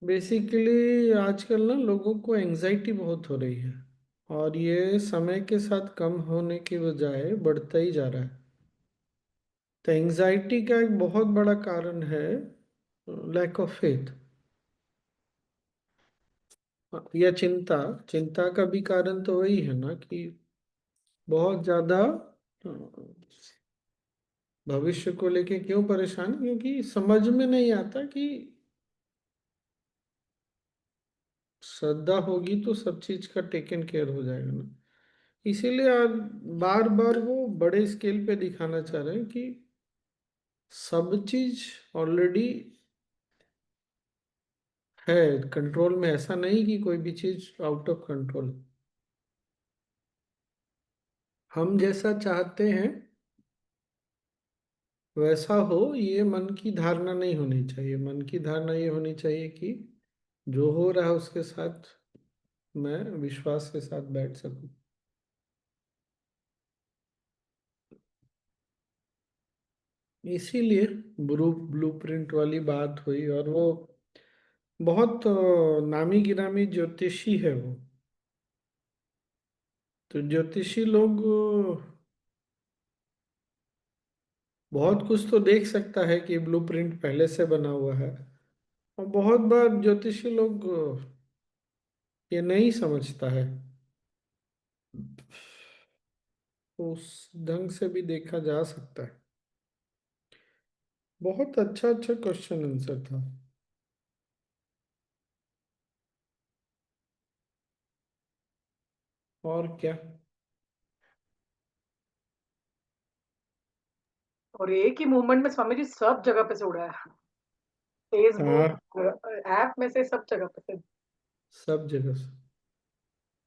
Basically आजकल ना लोगों को एंजाइटी बहुत हो रही है, और ये समय के साथ कम होने की बजाय बढ़ता ही जा रहा है। तो एंजाइटी का एक बहुत बड़ा कारण है लैक ऑफ फेथ, या चिंता। चिंता का भी कारण तो वही है ना कि बहुत ज्यादा भविष्य को लेके क्यों परेशान, क्योंकि समझ में नहीं आता कि श्रद्धा होगी तो सब चीज का टेकन केयर हो जाएगा ना। इसीलिए आज बार बार वो बड़े स्केल पे दिखाना चाह रहे हैं कि सब चीज ऑलरेडी है कंट्रोल में। ऐसा नहीं कि कोई भी चीज आउट ऑफ कंट्रोल। हम जैसा चाहते हैं वैसा हो, ये मन की धारणा नहीं होनी चाहिए। मन की धारणा ये होनी चाहिए कि जो हो रहा है उसके साथ मैं विश्वास के साथ बैठ सकूं। इसीलिए ब्लूप्रिंट वाली बात हुई, और वो बहुत नामी गिरामी ज्योतिषी है वो। तो ज्योतिषी लोग बहुत कुछ तो देख सकता है कि ब्लूप्रिंट पहले से बना हुआ है, और बहुत बार ज्योतिषी लोग ये नहीं समझता है। तो उस ढंग से भी देखा जा सकता है। बहुत अच्छा अच्छा क्वेश्चन आंसर था। और क्या। और एक ही मूवमेंट में स्वामी जी सब जगह पे से उड़ा है। हाँ, फेसबुक ऐप में से सब जगह पे से। सब जगह से।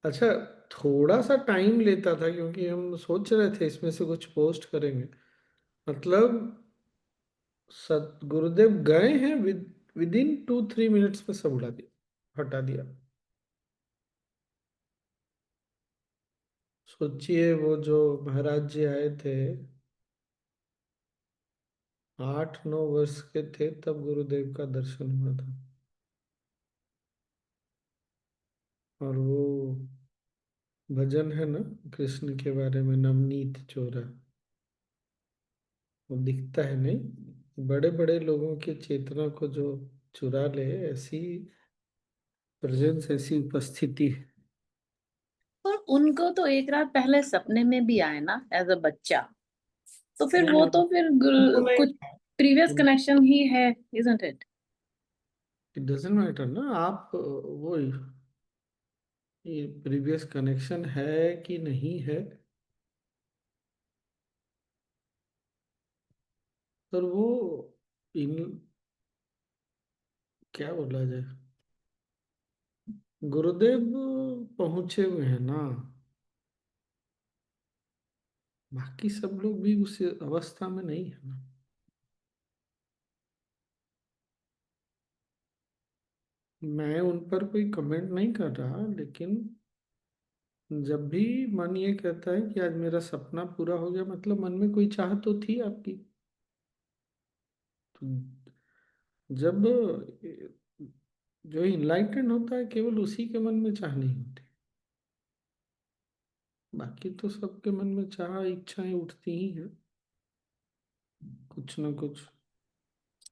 अच्छा, थोड़ा सा टाइम लेता था क्योंकि हम सोच रहे थे इसमें से कुछ पोस्ट करेंगे। मतलब सत गुरुदेव गए हैं, विद इन 2-3 मिनट्स में सब उड़ा दिया, हटा दिया। सोचिए वो जो महाराज जी आए थे, 8-9 वर्ष के थे तब गुरुदेव का दर्शन हुआ था। और वो भजन है ना कृष्ण के बारे में, नवनीत चोरा। वो दिखता है नहीं, बड़े बड़े लोगों की चेतना को जो चुरा ले, ऐसी प्रेजेंस, ऐसी उपस्थिति। और उनको तो एक रात पहले सपने में भी आए ना एज अ बच्चा। तो फिर वो उनको तो फिर नहीं, कुछ प्रीवियस कनेक्शन ही है, isn't it? It doesn't matter ना। आप वो ये प्रीवियस कनेक्शन है कि नहीं है, पर वो इन क्या बोला जाए, गुरुदेव पहुंचे हुए हैं ना। बाकी सब लोग भी उस अवस्था में नहीं है ना। मैं उन पर कोई कमेंट नहीं कर रहा, लेकिन जब भी मन ये कहता है कि आज मेरा सपना पूरा हो गया, मतलब मन में कोई चाह तो थी आपकी। तो जब जो इनलाइटेंड होता है केवल उसी के मन में चाह नहीं होती। बाकी तो सबके मन में चाह इच्छाएं उठती ही हैं, कुछ ना कुछ।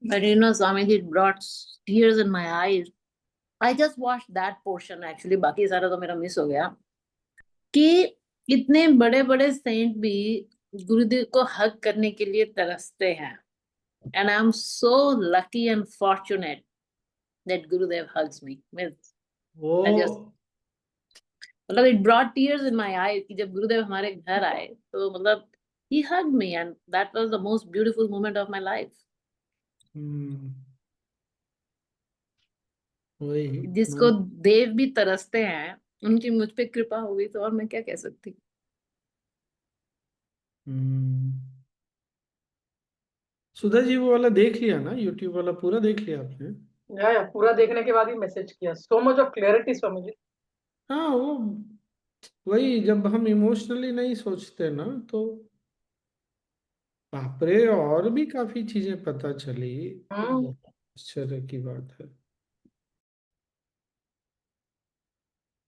But you know, Swamiji, it brought tears in my eyes. I just watched that portion actually. बाकी सारा तो मेरा मिस हो गया कि इतने बड़े बड़े सेंट भी गुरुदेव को हग करने के लिए तरसते हैं। And I'm so lucky and fortunate that Gurudev hugs me. वो I just मतलब it brought tears in my eyes कि जब गुरुदेव हमारे घर आए तो मतलब he hugged me and that was the most beautiful moment of my life. हम्म, वही जिसको मन। देव भी तरसते हैं, उनकी मुझ पे कृपा हो गई तो और मैं क्या कह सकती। हम्म, सुधा जी वो वाला देख लिया ना, यूट्यूब वाला पूरा देख लिया आपने? या पूरा देखने के बाद ही मैसेज किया, so much of clarity Swami ji. हाँ, वो वही जब हम इमोशनली नहीं सोचते ना, तो बाप रे, और भी काफी चीजें पता चली। तो हम्म। बहुत आश्चर्य की बात है।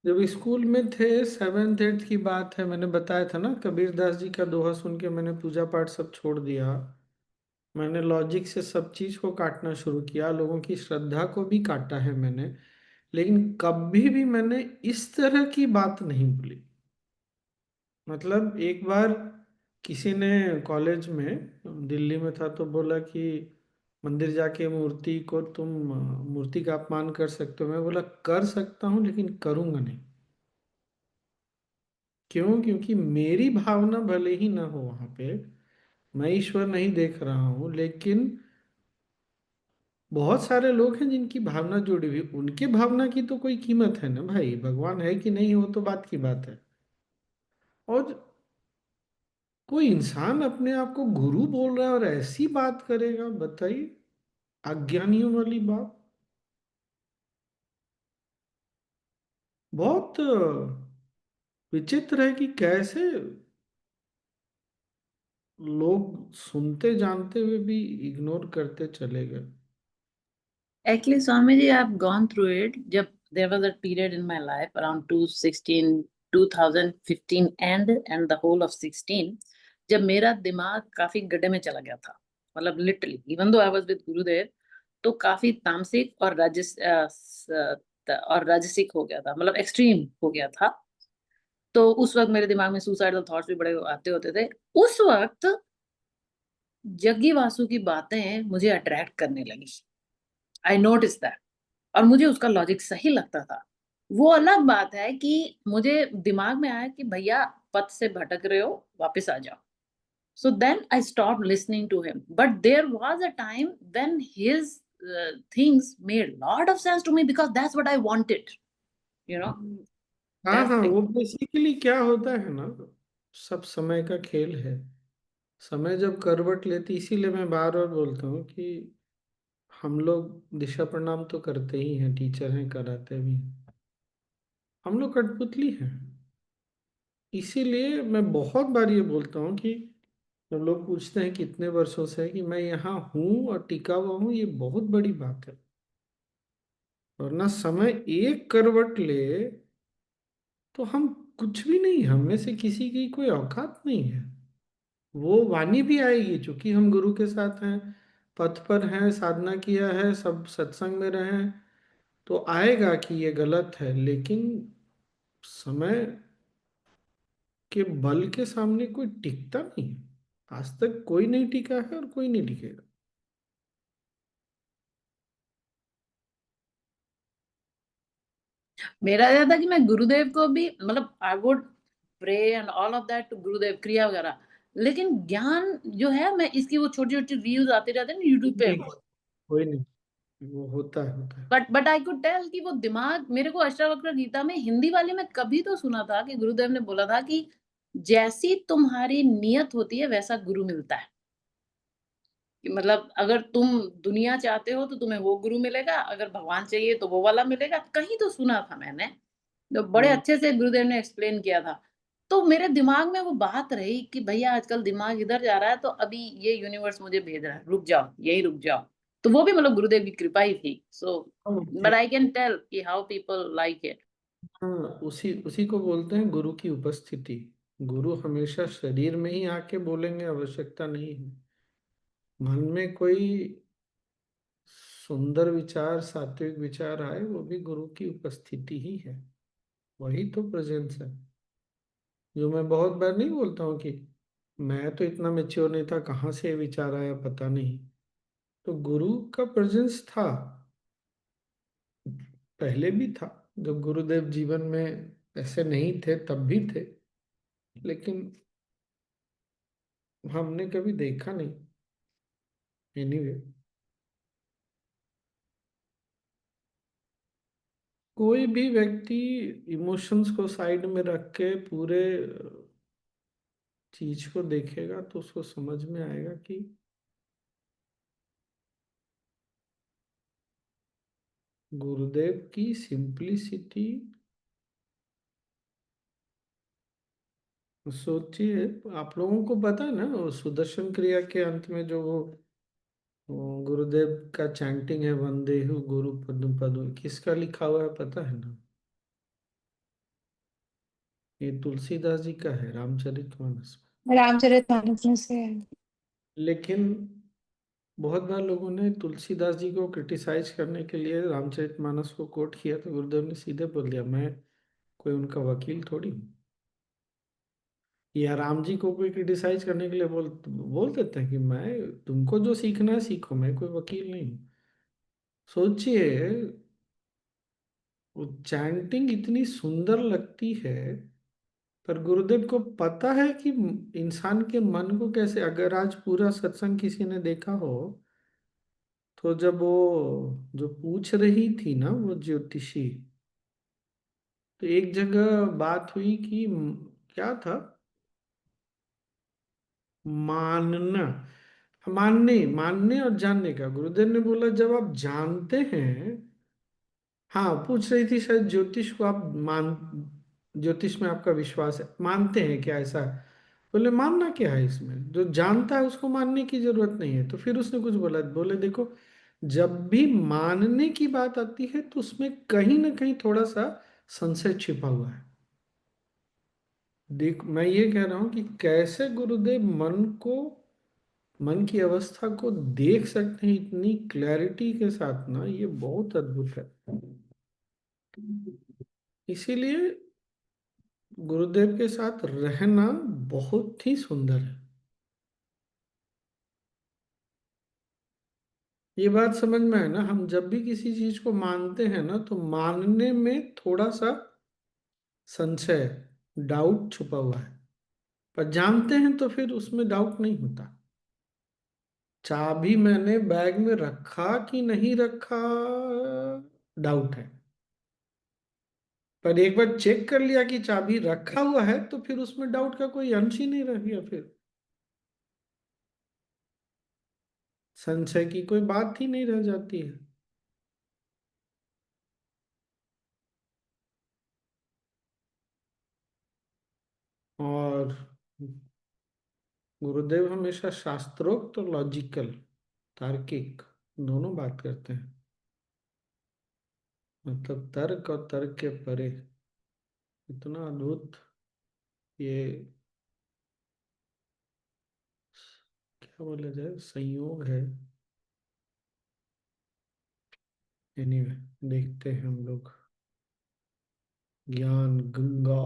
जब स्कूल में थे, 7th 8th की बात है, मैंने बताया था ना, कबीर दास जी का दोहा सुन के मैंने पूजा पाठ सब छोड़ दिया। मैंने लॉजिक से सब चीज को काटना शुरू किया, लोगों की श्रद्धा को भी काटा है मैंने। लेकिन कभी भी मैंने इस तरह की बात नहीं बोली। मतलब एक बार किसी ने कॉलेज में, दिल्ली में था, तो बोला कि मंदिर जाके मूर्ति को तुम मूर्ति का अपमान कर सकते हो। मैं बोला कर सकता हूँ लेकिन करूंगा नहीं। क्यों? क्योंकि मेरी भावना भले ही ना हो वहां पे, मैं ईश्वर नहीं देख रहा हूँ, लेकिन बहुत सारे लोग हैं जिनकी भावना जुड़ी हुई, उनके भावना की तो कोई कीमत है ना भाई। भगवान है कि नहीं वो तो बात की बात है। और कोई इंसान अपने आप को गुरु बोल रहा है और ऐसी बात करेगा, बताइए, अज्ञानियों वाली बात। बहुत विचित्र है कि कैसे लोग सुनते जानते हुए भी इग्नोर करते चले गए। Actually, Swamiji, I've gone through it. जब there was a period in my life around 2016, 2015 and the whole of 16, जब मेरा दिमाग काफी गड्ढे में चला गया था, मतलब literally even though I was with गुरुदेव, तो काफी तामसिक और राजसिक हो गया था, मतलब एक्सट्रीम हो गया था। तो उस वक्त मेरे दिमाग में सुसाइडल थॉट्स भी बड़े आते होते थे। उस वक्त जग्गी वासु की बातें मुझे अट्रैक्ट करने लगी। I notice that. और मुझे उसका लॉजिक सही लगता था। वो अलग बात है कि मुझे दिमाग में आया कि भैया पथ से भटक रहे हो, वापस आ जाओ। So then I stopped listening to him. But there was a time when his things made lot of sense to me because that's what I wanted. You know, हाँ that's हाँ, the वो बेसिकली क्या होता है ना, सब समय का खेल है। समय जब करवट लेती, इसीलिए मैं बार बार बोलता हूँ कि हम लोग दिशा प्रणाम तो करते ही हैं, टीचर हैं, कराते भी हैं। हम लोग कठपुतली हैं। इसीलिए मैं बहुत बार ये बोलता हूँ कि जब लोग पूछते हैं कितने वर्षों से है, कि मैं यहाँ हूँ और टिका हुआ हूँ, ये बहुत बड़ी बात है। वरना समय एक करवट ले तो हम कुछ भी नहीं, हम में से किसी की कोई औकात नहीं है। वो वाणी भी आएगी, चूंकि हम गुरु के साथ हैं, पथ पर हैं, साधना किया है, सब सत्संग में रहे हैं, तो आएगा कि ये गलत है। लेकिन समय के बल के सामने कोई टिकता नहीं है। आज तक कोई नहीं टिका है और कोई नहीं टिकेगा। मेरा यह था कि मैं गुरुदेव को भी, मतलब I would pray and all of that to Gurudev, क्रिया वगैरह। लेकिन ज्ञान जो है, मैं इसकी वो छोटी छोटी रील्स आते रहते हैं ना यूट्यूब पे, नहीं, कोई नहीं। वो होता है, होता है। बट आई कुड टेल कि वो दिमाग मेरे को अष्टावक्र गीता में हिंदी वाली में कभी तो सुना था कि गुरुदेव ने बोला था कि जैसी तुम्हारी नियत होती है वैसा गुरु मिलता है। कि मतलब अगर तुम दुनिया चाहते हो तो तुम्हें वो गुरु मिलेगा, अगर भगवान चाहिए तो वो वाला मिलेगा। कहीं तो सुना था मैंने, तो बड़े हम्म, अच्छे से गुरुदेव ने एक्सप्लेन किया था। तो मेरे दिमाग में वो बात रही कि भैया आजकल दिमाग इधर जा रहा है, तो अभी ये यूनिवर्स मुझे भेज रहा है, रुक जाओ, यही रुक जाओ। तो वो भी मतलब गुरुदेव की कृपा ही थी। So okay. But I can tell कि हाउ पीपल लाइक इट। हाँ, उसी उसी को बोलते हैं गुरु की उपस्थिति। गुरु हमेशा शरीर में ही आके बोलेंगे, आवश्यकता नहीं है। मन में कोई सुंदर विचार, सात्विक विचार आए, वो भी गुरु की उपस्थिति ही है। वही तो प्रेजेंस है। जो मैं बहुत बार नहीं बोलता हूँ कि मैं तो इतना मेच्योर नहीं था, कहाँ से ये विचार आया पता नहीं। तो गुरु का प्रेजेंस था, पहले भी था। जब गुरुदेव जीवन में ऐसे नहीं थे तब भी थे, लेकिन हमने कभी देखा नहीं। एनीवे, कोई भी व्यक्ति इमोशंस को साइड में रख के पूरे चीज को देखेगा तो उसको समझ में आएगा कि गुरुदेव की सिंपलिसिटी। सोचिए, आप लोगों को पता है ना, वो सुदर्शन क्रिया के अंत में जो वो गुरुदेव का चैंटिंग है, वंदे हु गुरु पदम पदम, किसका लिखा हुआ है पता है ना? ये तुलसीदास जी का है रामचरितमानस रामचरितमानस में से है। लेकिन बहुत बार लोगों ने तुलसीदास जी को क्रिटिसाइज करने के लिए रामचरितमानस को कोट किया, तो गुरुदेव ने सीधे बोल दिया, मैं कोई उनका वकील थोड़ी हूँ। या राम जी को कोई क्रिटिसाइज करने के लिए बोल बोल देते हैं कि मैं, तुमको जो सीखना है सीखो, मैं कोई वकील नहीं हूँ। सोचिए, वो चैंटिंग इतनी सुंदर लगती है, पर गुरुदेव को पता है कि इंसान के मन को कैसे, अगर आज पूरा सत्संग किसी ने देखा हो, तो जब वो जो पूछ रही थी ना वो ज्योतिषी, तो एक जगह बात हुई कि क्या था, मानना, मानने मानने और जानने का। गुरुदेव ने बोला जब आप जानते हैं, हाँ पूछ रही थी शायद ज्योतिष को, आप मान, ज्योतिष में आपका विश्वास है, मानते हैं क्या ऐसा? बोले मानना क्या है इसमें, जो जानता है उसको मानने की जरूरत नहीं है। तो फिर उसने कुछ बोला, बोले देखो, जब भी मानने की बात आती है तो उसमें कहीं ना कहीं थोड़ा सा संशय छिपा हुआ है। देख, मैं ये कह रहा हूं कि कैसे गुरुदेव मन को, मन की अवस्था को देख सकते हैं इतनी क्लैरिटी के साथ ना, ये बहुत अद्भुत है। इसीलिए गुरुदेव के साथ रहना बहुत ही सुंदर है। ये बात समझ में है ना, हम जब भी किसी चीज को मानते हैं ना, तो मानने में थोड़ा सा संशय, डाउट छुपा हुआ है, पर जानते हैं तो फिर उसमें डाउट नहीं होता। चाबी मैंने बैग में रखा कि नहीं रखा, डाउट है, पर एक बार चेक कर लिया कि चाबी रखा हुआ है, तो फिर उसमें डाउट का कोई अंश ही नहीं रह गया, फिर संशय की कोई बात ही नहीं रह जाती है। और गुरुदेव हमेशा शास्त्रोक्त और लॉजिकल, तार्किक दोनों बात करते हैं, मतलब तर्क और तर्क के परे। इतना अद्भुत ये, क्या बोला जाए, संयोग है। एनीवे, देखते हैं हम लोग ज्ञान गंगा।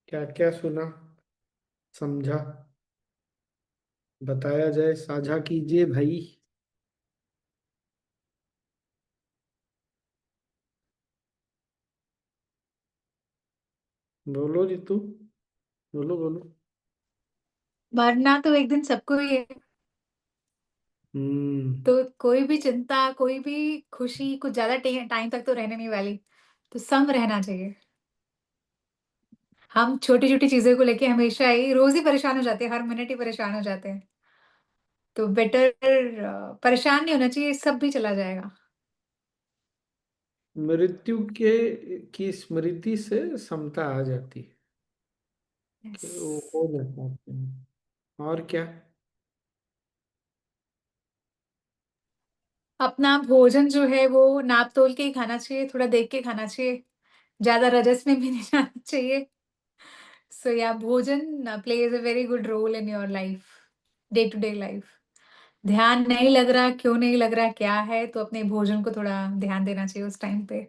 क्या क्या सुना, समझा, बताया जाए, साझा कीजिए भाई। बोलो रितु, बोलो बोलो। मरना तो एक दिन सबको ही है, हम्म। तो कोई भी चिंता, कोई भी खुशी कुछ ज्यादा टाइम तक तो रहने नहीं वाली, तो सम रहना चाहिए। हम छोटी छोटी चीजों को लेके हमेशा ही रोज ही परेशान हो जाते हैं, हर मिनट ही परेशान हो जाते हैं। तो बेटर परेशान नहीं होना चाहिए, सब भी चला जाएगा। मृत्यु के की स्मृति से समता आ जाती है, कि Yes. वो हो जाता है। और क्या। अपना भोजन जो है वो नाप तोल के ही खाना चाहिए, थोड़ा देख के खाना चाहिए, ज्यादा रजस में भी नहीं जाना चाहिए। सो या भोजन plays a very good role in your life, day to day life. ध्यान नहीं लग रहा, क्यों नहीं लग रहा, क्या है, तो अपने भोजन को थोड़ा ध्यान देना चाहिए उस टाइम पे।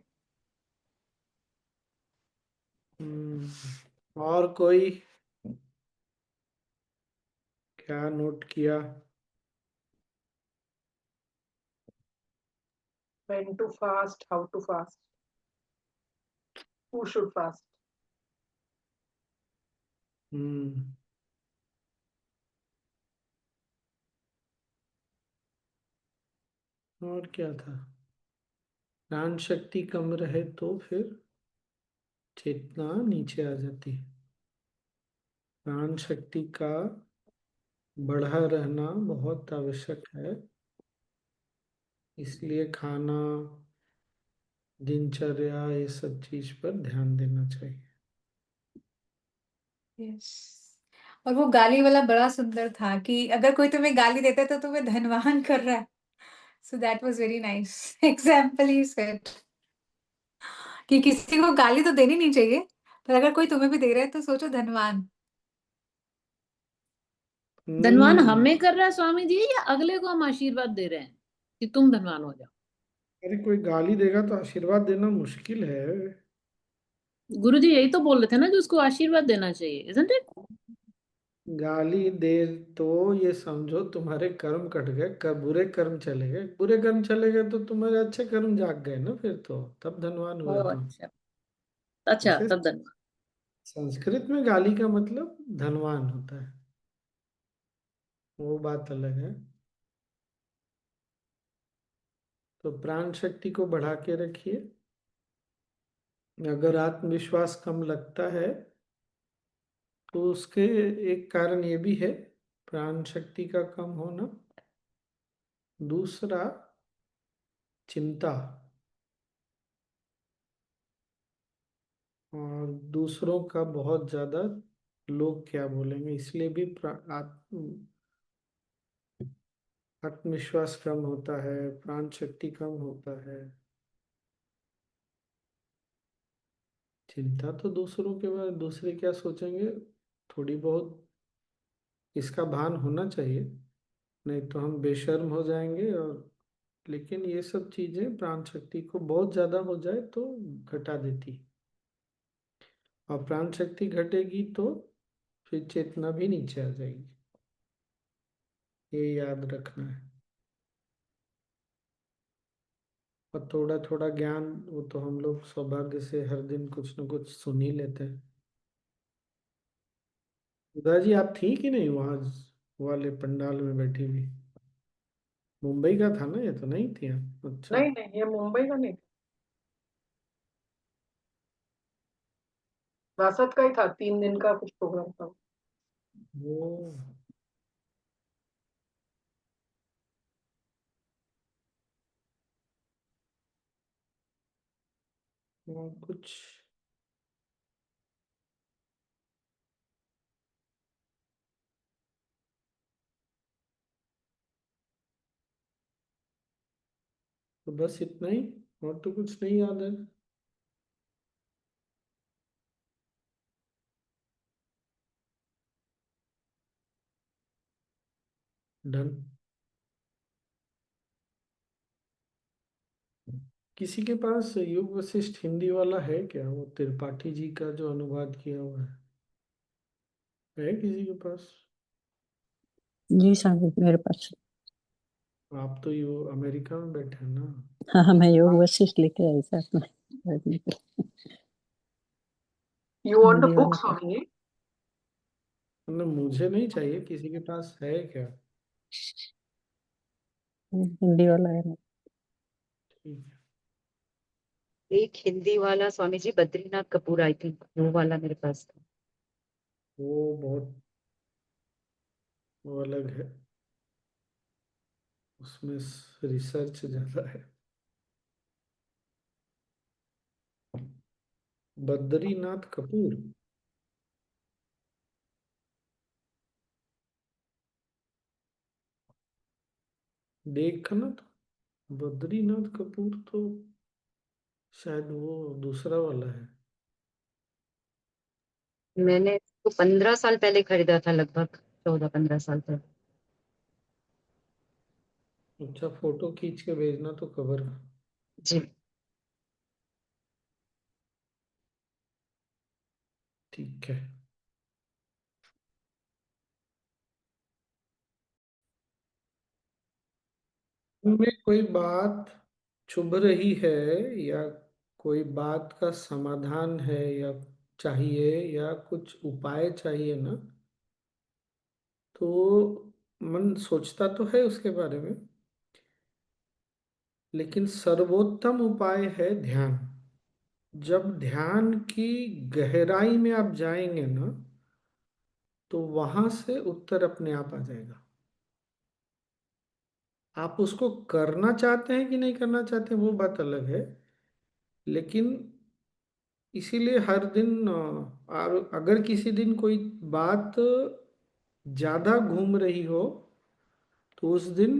और कोई क्या नोट किया? When to fast, how to fast, who should fast. हम्म। और क्या था, प्राण शक्ति कम रहे तो फिर चेतना नीचे आ जाती है। प्राण शक्ति का बढ़ा रहना बहुत आवश्यक है, इसलिए खाना, दिनचर्या, ये सब चीज पर ध्यान देना चाहिए। यस। और वो गाली वाला बड़ा सुंदर था कि अगर कोई तुम्हें गाली देता है तो तुम्हें धनवान कर रहा है। So that was very nice example he said कि किसी को गाली तो देनी नहीं चाहिए, पर अगर कोई तुम्हें भी दे रहा है तो सोचो धनवान। धनवान नहीं, हमें कर रहा है स्वामी जी, या अगले को हम आशीर्वाद दे रहे हैं कि तुम धनवान हो जाओ? अरे कोई गाली देगा तो आशीर्वाद देना मुश्किल है। गुरु जी यही तो बोल रहे थे ना कि उसको आशीर्वाद देना चाहिए, इजंट इट? गाली दे तो ये समझो तुम्हारे कर्म कट गए, बुरे कर्म चले गए, बुरे कर्म चले गए तो तुम्हारे अच्छे कर्म जाग गए ना, फिर तो तब धनवान ओ हुए तुम। अच्छा, अच्छा वैसे तब धनवान। संस्कृत में गाली का मतलब धनवान होता है, वो बात अलग है। तो प्राण शक्ति को बढ़ा के रखिए। अगर आत्मविश्वास कम लगता है तो उसके एक कारण ये भी है, प्राण शक्ति का कम होना। दूसरा, चिंता, और दूसरों का बहुत ज्यादा, लोग क्या बोलेंगे, इसलिए भी आत्मविश्वास कम होता है, प्राण शक्ति कम होता है। चिंता तो दूसरों के बारे, दूसरे क्या सोचेंगे, थोड़ी बहुत इसका भान होना चाहिए, नहीं तो हम बेशर्म हो जाएंगे। और लेकिन ये सब चीजें प्राण शक्ति को बहुत ज्यादा हो जाए तो घटा देती, और प्राण शक्ति घटेगी तो फिर चेतना भी नीचे आ जाएगी, ये याद रखना है। और थोड़ा थोड़ा ज्ञान, वो तो हम लोग सौभाग्य से हर दिन कुछ न कुछ सुन ही लेते हैं। उदा जी आप थी कि नहीं वहां वाले पंडाल में बैठी हुई? मुंबई का था ना ये, तो नहीं थी आप? अच्छा। नहीं नहीं, ये मुंबई का नहीं, बासठ का ही था, 3 दिन का कुछ प्रोग्राम था। वो कुछ तो बस इतना ही, और तो कुछ नहीं याद है। डन। किसी के पास योग वशिष्ठ हिंदी वाला है क्या, वो त्रिपाठी जी का जो अनुवाद किया हुआ है किसी के पास? जी स्वामी मेरे पास। आप तो यो अमेरिका में बैठे हैं ना। हाँ हाँ, मैं योग वशिष्ठ लेके आई साथ में पढ़ने के लिए। You want the Hindi book वाला तो स्वामी? मतलब मुझे नहीं चाहिए, किसी के पास है क्या? हिंदी वाला है ना। ठीक है। एक हिंदी वाला स्वामी जी, बद्रीनाथ कपूर, आई थिंक वो वाला मेरे पास था। वो बहुत, वो अलग है, उसमें रिसर्च ज्यादा है। बद्रीनाथ कपूर, देखना तो बद्रीनाथ कपूर तो शायद वो दूसरा वाला है। मैंने इसको 15 साल पहले खरीदा था, लगभग 14-15 साल तक। अच्छा, फोटो खींच के भेजना तो कवर का। जी। ठीक है। उनमें कोई बात चुभ रही है, या कोई बात का समाधान है, या चाहिए, या कुछ उपाय चाहिए ना, तो मन सोचता तो है उसके बारे में, लेकिन सर्वोत्तम उपाय है ध्यान। जब ध्यान की गहराई में आप जाएंगे ना, तो वहां से उत्तर अपने आप आ जाएगा। आप उसको करना चाहते हैं कि नहीं करना चाहते हैं, वो बात अलग है, लेकिन इसीलिए हर दिन और अगर किसी दिन कोई बात ज्यादा घूम रही हो तो उस दिन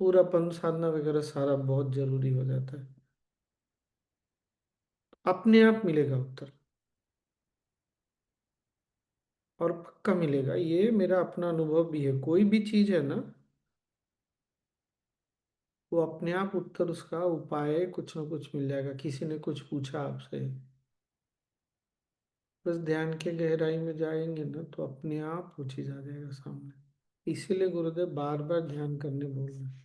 पूरापन साधना वगैरह सारा बहुत जरूरी हो जाता है। अपने आप मिलेगा उत्तर, और पक्का मिलेगा। ये मेरा अपना अनुभव भी है। कोई भी चीज है ना, वो अपने आप उत्तर, उसका उपाय कुछ ना कुछ मिल जाएगा। किसी ने कुछ पूछा आपसे, बस ध्यान के गहराई में जाएंगे ना तो अपने आप वो चीज आ जाएगा सामने। इसीलिए गुरुदेव बार बार ध्यान करने बोल रहे हैं।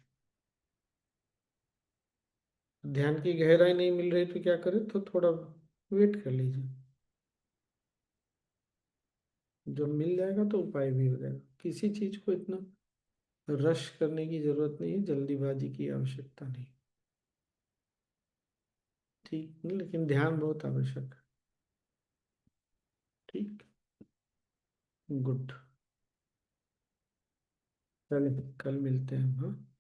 ध्यान की गहराई नहीं मिल रही तो क्या करें, तो थोड़ा वेट कर लीजिए। जब मिल जाएगा तो उपाय भी हो जाएगा। किसी चीज को इतना रश करने की जरूरत नहीं है, जल्दीबाजी की आवश्यकता नहीं। ठीक, लेकिन ध्यान बहुत आवश्यक है। ठीक, गुड। चलिए कल मिलते हैं, हाँ।